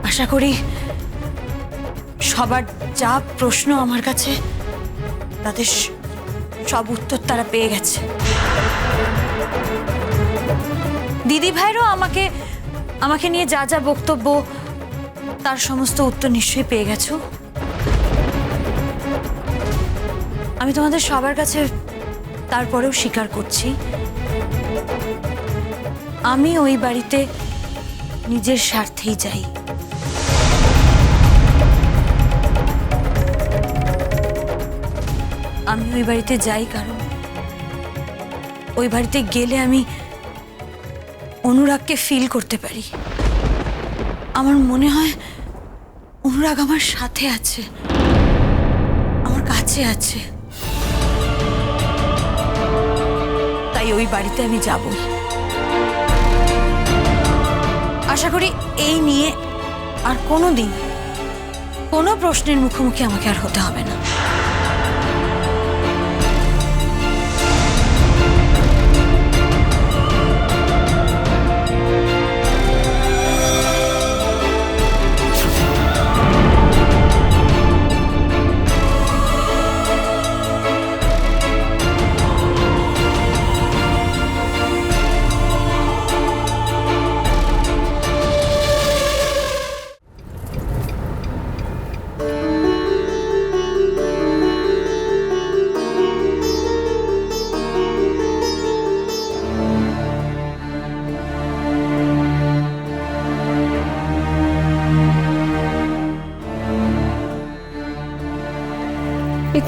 আশা করি সবার যা প্রশ্ন আমার কাছে তাদের সব উত্তর তারা পেয়ে গেছে। দিদি ভাইরও আমাকে নিয়ে যা যা বক্তব্য তার সমস্ত উত্তর নিশ্চয়ই পেয়ে গেছো। আমি তোমাদের সবার কাছে তারপরেও স্বীকার করছি, আমি ওই বাড়িতে নিজের স্বার্থেই যাই। আমি ওই বাড়িতে যাই কারণ ওই বাড়িতে গেলে আমি অনুরাগকে ফিল করতে পারি। আমার মনে হয় অনুরাগ আমার সাথে আছে, আমার কাছে আছে, তাই ওই বাড়িতে আমি যাবই। আশা করি এই নিয়ে আর কোনোদিন কোনো প্রশ্নের মুখোমুখি আমাকে আর হতে হবে না।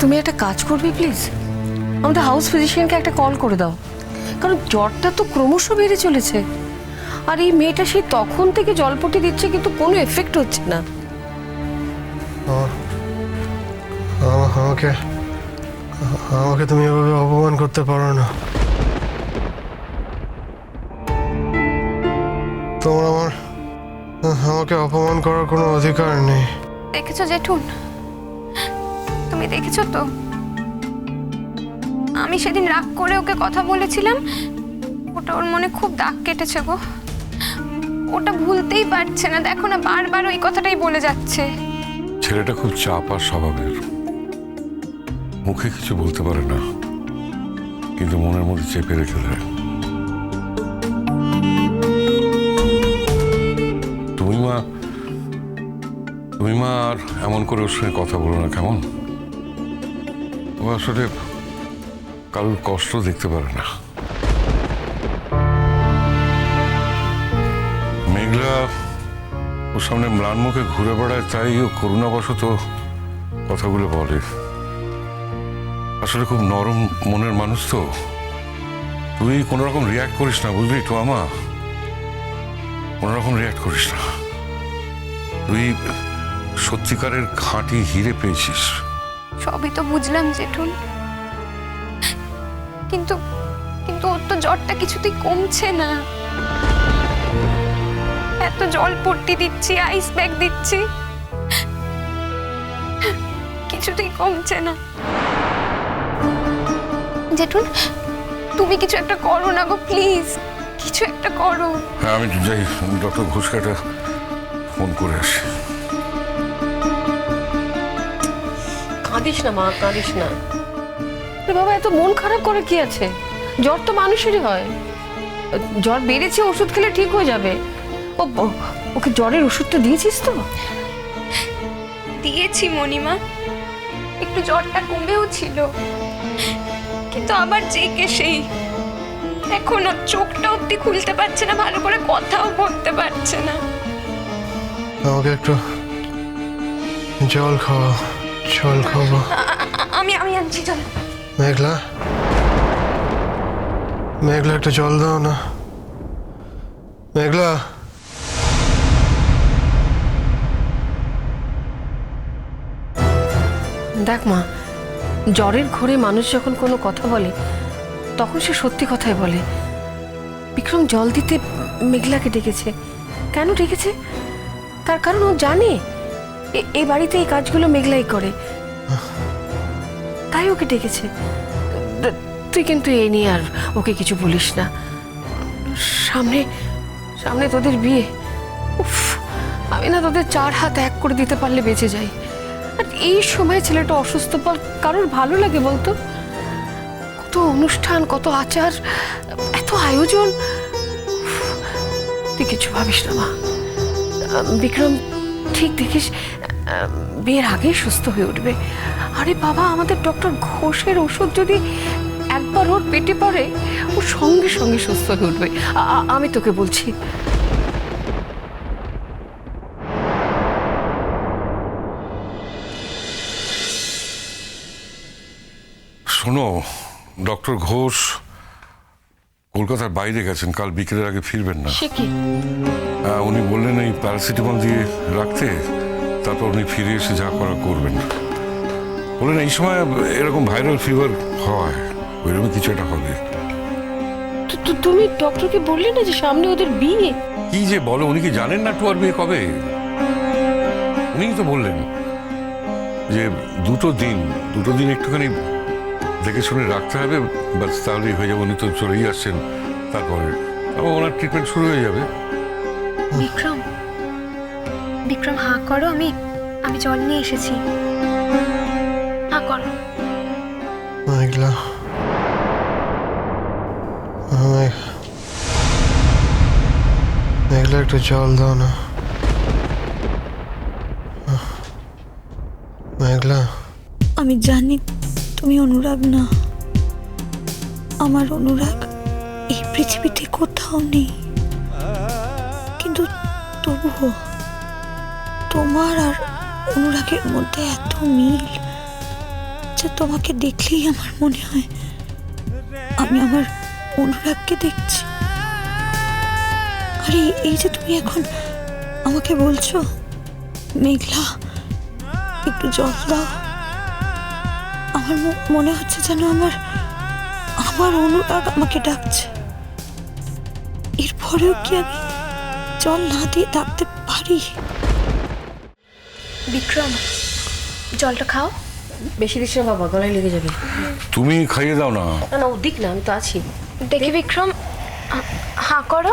তুমি একটা কাজ করবে প্লিজ, আমাদের হাউস ফিজিশিয়ানকে একটা কল করে দাও, কারণ জ্বরটা তো ক্রমশ বেড়ে চলেছে। আর এই মেয়েটা সেই তখন থেকে জলপটি দিচ্ছে কিন্তু কোনো এফেক্ট হচ্ছে না। আমাকে তুমি এভাবে অপমান করতে পারো না। তোমার আমাকে অপমান করার কোনো অধিকার নেই। দেখেছো জেঠুন, তুমি দেখেছো তো আমি সেদিন রাগ করে ওকে কথা বলেছিলাম, ওটা ওর মনে খুব দাগ কেটেছে গো। ওটা ভুলতেই পারছে না, দেখো না বারবার ওই কথাটাই বলে যাচ্ছে। ছেলেটা খুব চাপা স্বভাবের, মুখে কিছু বলতে পারে না কিন্তু মনের মধ্যে চেপে রেখে দেয়। তুমি মা আর এমন করে ওর সঙ্গে কথা বলো না কেমন? ও আসলে কারোর কষ্ট দেখতে পারে না। মেঘলা ওর সামনে ম্লান মুখে ঘুরে বেড়ায়, তাই ও করুণাবশত কথাগুলো বলে। আসলে খুব নরম মনের মানুষ তো, তুই কোনো রকম রিয়াক্ট করিস না, বুঝলি তো আমা? কোনো রকম রিয়াক্ট করিস না। তুই সত্যিকারের খাঁটি হিরে পেয়েছিস। সবই তো বুঝলাম জেঠুন, কিন্তু কিন্তু ওর তো জ্বরটা কিছুতেই কমছে না। এত জল পট্টি দিচ্ছি, আইস ব্যাগ দিচ্ছি, কিছুতেই কমছে না। জেঠুন তুমি কিছু একটা করো না গো, প্লিজ কিছু একটা করো। হ্যাঁ আমি যাই, ডক্টর ঘোষকাটা ফোন করে আসি। কাঁদিস না মা, কাঁদিস না। বাবা এত মন খারাপ করে কি আছে? জ্বর তো মানুষেরই হয়, জ্বর বেড়েছে ওষুধ খেলে ঠিক হয়ে যাবে। ওকে জ্বরের ওষুধটা দিয়েছিস তো? দিয়েছি মণিমা, একটু জ্বরটা কমেও ছিল, কিন্তু আবার জেগে সেই এখন ওর চোখটা অব্দি খুলতে পারছে না, ভালো করে কথাও বলতে পারছে না। আমাকে একটু জল খাওয়া, জল খাবো। আমি আনছি জল। মেঘলা, মেঘলা একটা জল দাও না। মেঘলা, দেখ মা, জ্বরের ঘোরে মানুষ যখন কোনো কথা বলে তখন সে সত্যি কথাই বলে। বিক্রম জল দিতে মেঘলাকে ডেকেছে। কেন ডেকেছে? তার কারণ ও জানে এই বাড়িতে এই কাজগুলো মেঘলাই করে, তাই ওকে ডেকেছে। তুই কিন্তু এই নিয়ে আর ওকে কিছু বলিস না। সামনে সামনে তোদের বিয়ে, উফ আমি না তোদের 4 হাত এক করে দিতে পারলে বেঁচে যাই। আর এই সময় ছেলেটা অসুস্থ, কারোর ভালো লাগে বলতো? কত অনুষ্ঠান, কত আচার, এত আয়োজন। তুই কিছু ভাবিস না মা। বিক্রম ঠিক দেখিস বিয়ের আগেই সুস্থ হয়ে উঠবে। আরে বাবা, আমাদের ডক্টর ঘোষের ওষুধ যদি একবার ওর পেটে পড়ে, ও সঙ্গে সঙ্গে সুস্থ হয়ে উঠবে। আমি তোকে বলছি। শোনো, ডক্টর ঘোষ কলকাতার বাইরে গেছেন, কাল বিকেলের আগে ফিরবেন না। সে কি? উনি বললেন এই প্যারাসিটামল দিয়ে রাখতে, তারপর উনি ফিরে এসে যা করা করবেন। বললেন এই সময় এরকম ভাইরাল ফিভার হয়, ওইরকম কিছু একটা হবে। তুমি ডক্টরকে বললে না যে সামনে ওদের বিয়ে? কি যে বলো, উনি কি জানেন না টুয়ার বিয়ে কবে? উনিই তো বললেন যে দুটো দিন একটুখানি দেখে শুনে রাখতে হবে, বাস তাহলেই হয়ে যাবে। উনি তো চলেই আসছেন, তারপরে আবার ওনার ট্রিটমেন্ট শুরু হয়ে যাবে। বিক্রম, বিক্রম হাঁ করো, আমি জল নিয়ে এসেছি। হাঁ করো। মেঘলা, মেঘলা একটু জল দাও না। মেঘলা, আমি জানি তুমি অনুরাগ না। আমার অনুরাগ এই পৃথিবীতে কোথাও নেই, কিন্তু তবুও তোমার আর অনুরাগের মধ্যে এত মিল যে তোমাকে দেখলেই আমার মনে হয় আমি আমার অনুরাগকে দেখছি। আর এই যে তুমি এখন আমাকে বলছো মেঘলা একটু জল দাও, আমার মনে হচ্ছে যেন আমার অনুরাগ আমাকে ডাকছে। এরপরেও কি আমি জল না দিয়ে ডাকতে পারি? বিক্রম, জলটা খাও। বেশি দিস না বাবা, গলায় লেগে যাবে। তুমি খাইয়ে দাও না। না না, ও দিক না, আমি তো আছি। দেখি বিক্রম, হাঁ করো।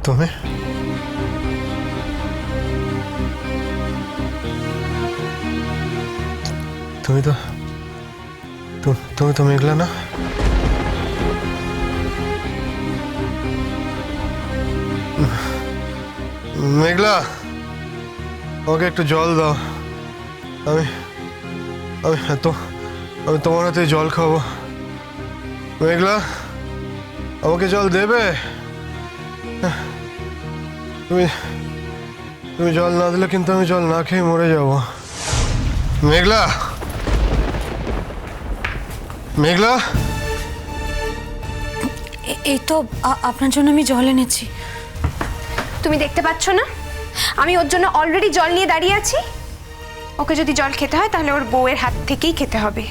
তুমি তুমি তো তুমি তো মেঘলা না? মেঘলা, আমাকে একটু জল দাও। আমি আমি আমি তোমার হাতে জল খাবো। মেঘলা, আমাকে জল দেবে? তুমি জল না দিলে কিন্তু আমি জল না খেয়ে মরে যাব। মেঘলা, মেঘলা, এই তো আপনার জন্য আমি জল এনেছি। তুমি দেখতে পাচ্ছ না আমি ওর জন্য অলরেডি জল নিয়ে দাঁড়িয়ে আছি? ওকে যদি জল খেতে হয় তাহলে ওর বউয়ের হাত থেকেই খেতে হবে,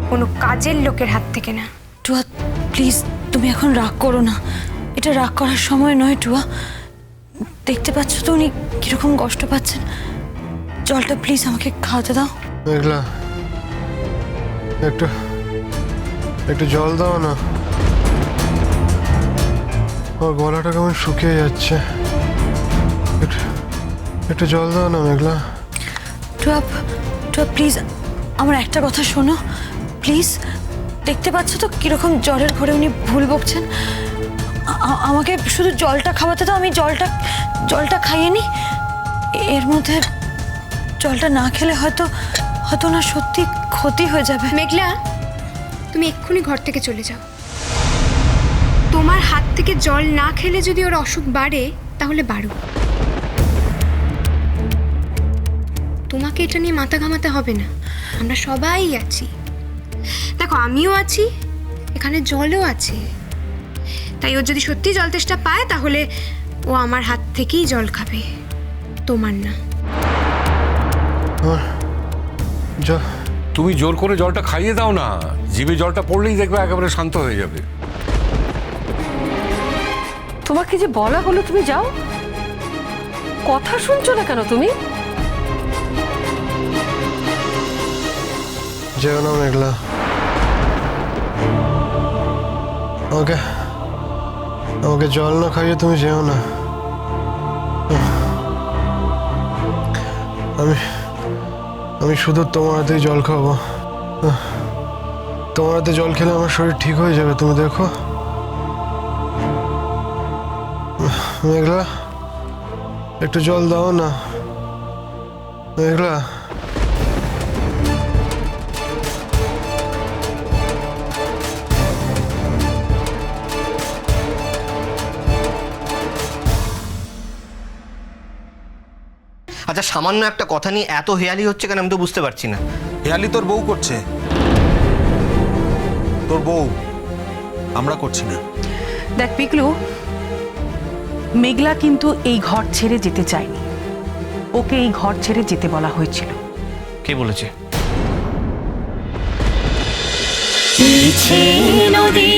কোনো কাজের লোকের হাত থেকে না। টুয়া প্লিজ, তুমি এখন রাগ করো না, এটা রাগ করার সময় নয়। টুয়া, দেখতে পাচ্ছ তো উনি কিরকম কষ্ট পাচ্ছেন। জলটা প্লিজ আমাকে খাওয়াতে দাও। মেঘলা, একটু জল দাও না, আমার গলাটা কেমন শুকিয়ে যাচ্ছে। একটু জল দাও না মেঘলা। টুয়া প্লিজ আমার একটা কথা শোনো প্লিজ। দেখতে পাচ্ছ তো কিরকম জ্বরের ঘরে উনি ভুল বকছেন। আমাকে শুধু জলটা খাওয়াতে দাও, আমি জলটা খাইয়ে নি। এর মধ্যে জলটা না খেলে হয়তো না সত্যি ক্ষতি হয়ে যাবে। মেঘলা, তুমি এক্ষুনি ঘর থেকে চলে যাও। তোমার হাত থেকে জল না খেলে যদি ওর অসুখ বাড়ে তাহলে বাড়ুক, তোমাকে এটা নিয়ে মাথা ঘামাতে হবে না। আমরা সবাই আছি, দেখো আমিও আছি, এখানে জলও আছে। তাই ও যদি সত্যি জল তেষ্টা পায় তাহলে ও আমার হাত থেকেই জল খাবে, তোমার না। তুমি জোর করে জলটা খাইয়ে দাও না, জিভে জলটা পড়লেই দেখবে একেবারে শান্ত হয়ে যাবে। তোমাকে যে বলা হলো তুমি যাও, কথা শুনছো না কেন তুমি? যেও না মেঘলা, আমাকে আমাকে জল না খাইয়ে তুমি যেও না। আমি শুধু তোমার হাতেই জল খাবো। তোমার হাতে জল খেলে আমার শরীর ঠিক হয়ে যাবে, তুমি দেখো। মেঘলা, একটু জল দাও না মেঘলা। আচ্ছা, সামান্য একটা কথা নিয়ে এত হেয়ালি হচ্ছে কেন আমি তো বুঝতে পারছি না। হেয়ালি তোর বউ করছে, তোর বউ, আমরা করছি না। দেখ পিকলু, মেঘলা কিন্তু এই ঘর ছেড়ে যেতে চায়নি, ওকে এই ঘর ছেড়ে যেতে বলা হয়েছিল। কে বলেছে? নদী